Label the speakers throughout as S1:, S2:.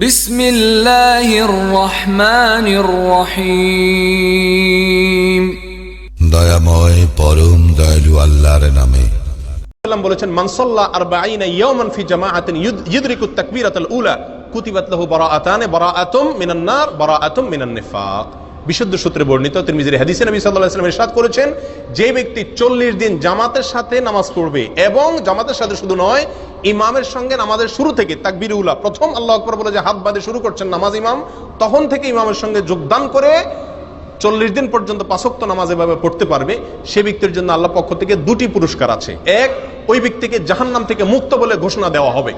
S1: বিসমিল্লাহির রহমানির রহিম।
S2: দয়াময় পরম দয়ালু আল্লাহর নামে।
S3: আল্লাহ বলেছেন মান সাল্লা 40 ইয়াওমান ফি জামাআতিন ইউদরিকুত তাকবীরাতুল উলা কুতিবাত লাহু বারাআতুম মিনান নার বারাআতুম মিনান নিফাক। বিশুদ্ধ সূত্রে বর্ণিত তিরমিজির হাদিসে নবী সাল্লাল্লাহু আলাইহি ওয়াসাল্লাম ইরশাদ করেছেন, যে ব্যক্তি 40 দিন জামাতের সাথে নামাজ পড়বে এবং জামাতের সাথে শুধু নয় ইমামের সঙ্গে নামাজের শুরু থেকে তাকবীর উলা, প্রথম আল্লাহু আকবার বলে যে হাত বাঁধে শুরু করছেন নামাজ ইমাম, তখন থেকে ইমামের সঙ্গে যোগদান করে 40 দিন পর্যন্ত 5 ওয়াক্ত নামাজ এভাবে পড়তে পারবে, সে ব্যক্তির জন্য আল্লাহর পক্ষ থেকে 2টি পুরস্কার আছে। এক, ওই ব্যক্তিকে জাহান্নাম থেকে মুক্ত বলে ঘোষণা দেওয়া হবে,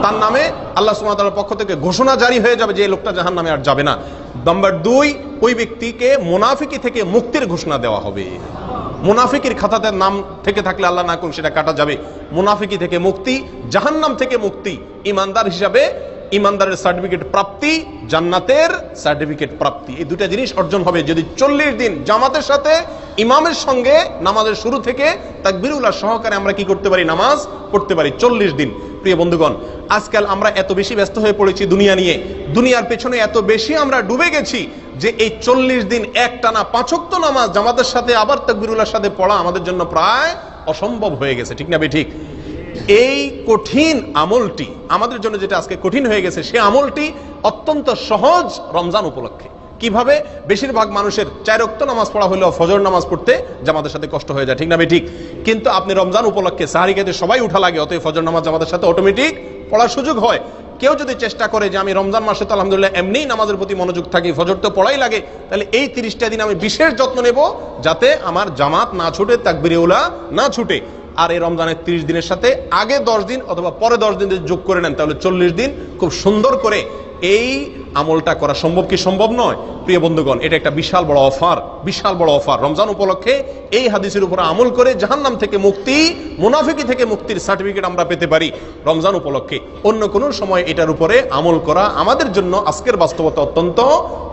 S3: তার নামে আল্লাহ সুবহানাহু ওয়া তাআলার পক্ষ থেকে ঘোষণা জারি হয়ে যাবে যে এই লোকটা জাহান্নামে আর যাবে না। নাম্বার 2, ওই ব্যক্তিকে মুনাফিকি থেকে মুক্তির ঘোষণা দেওয়া হবে। মুনাফিকের খাতাতে নাম থেকে থাকলে আল্লাহ না করুন সেটা কাটা যাবে। মুনাফিকি থেকে মুক্তি, জাহান্নাম থেকে মুক্তি, ইমানদার হিসাবে ইমানদারের সার্টিফিকেট প্রাপ্তি, জান্নাতের সার্টিফিকেট প্রাপ্তি, এই দুটা জিনিস অর্জন হবে যদি 40 দিন জামাতের সাথে ইমামের সঙ্গে নামাজের শুরু থেকে তাকবীরুল্লাহ সহকারে আমরা কি করতে পারি, নামাজ পড়তে পারি 40 দিন। প্রিয় বন্ধুগণ, আজকাল আমরা এত বেশি ব্যস্ত হয়ে পড়েছি দুনিয়া নিয়ে, দুনিয়ার পেছনে এত বেশি আমরা ডুবে গেছি যে এই 40 দিন একটানা 5 ওয়াক্ত নামাজ জামাতের সাথে আবার তাকবীরুল্লাহর সাথে পড়া আমাদের জন্য প্রায় অসম্ভব হয়ে গেছে, ঠিক না ঠিক? এই কঠিন আমলটি আমাদের জন্য যেটা আজকে কঠিন হয়ে গেছে, সে আমলটি অত্যন্ত সহজ রমজান উপলক্ষে। কিভাবে? বেশিরভাগ মানুষের 4 ওয়াক্ত নামাজ পড়া হলেও ফজর নামাজ পড়তে জামাতের সাথে কষ্ট হয়ে যায়, ঠিক না ঠিক? কিন্তু আপনি রমজান উপলক্ষে সাহারি খেতে সবাই উঠা লাগে, অতএব ফজর নামাজ জামাতের সাথে অটোমেটিক পড়ার সুযোগ হয়। কেউ যদি চেষ্টা করে যে আমি রমজান মাসে তো আলহামদুলিল্লাহ এমনিই নামাজের প্রতি মনোযোগ থাকি, ফজর তো পড়াই লাগে, তাহলে এই 30টা দিন আমি বিশেষ যত্ন নেব যাতে আমার জামাত না ছুটে, তাকবীরে উলা না ছুটে। আর এই রমজানের 30 দিনের সাথে আগে 10 দিন অথবা পরে 10 দিন যদি যোগ করে নেন তাহলে 40 দিন খুব সুন্দর করে এই আমলটা করা সম্ভব কি সম্ভব নয়? প্রিয় বন্ধুগণ, এটা একটা বিশাল বড় অফার, বিশাল বড় অফার। রমজান উপলক্ষে এই হাদিসের উপর আমল করে জাহান্নাম থেকে মুক্তি, মুনাফিকি থেকে মুক্তির সার্টিফিকেট আমরা পেতে পারি রমজান উপলক্ষে। অন্য কোন সময় এটার উপরে আমল করা আমাদের জন্য আজকের বাস্তবতা অত্যন্ত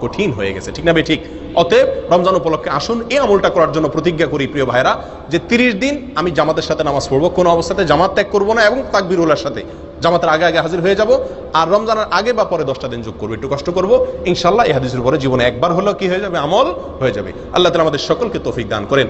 S3: কঠিন হয়ে গেছে, ঠিক না ঠিক? অতএব রমজান উপলক্ষে আসুন এই আমলটা করার জন্য প্রতিজ্ঞা করি প্রিয় ভাইরা, যে 30 দিন আমি জামাতের সাথে নামাজ পড়বো, কোনো অবস্থাতে জামাত ত্যাগ করবো না এবং তাকবীরুল্লাহর সাথে জামাতের আগে আগে হাজির হয়ে যাব। আর রমজানের আগে বা পরে 10টা দিন যোগ করবো, একটু কষ্ট করবো, ইনশাআল্লাহ এই হাদিসের উপরে জীবনে একবার হলেও কি হয়ে যাবে, আমল হয়ে যাবে। আল্লাহ তাআলা আমাদের সকলকে তৌফিক দান করেন।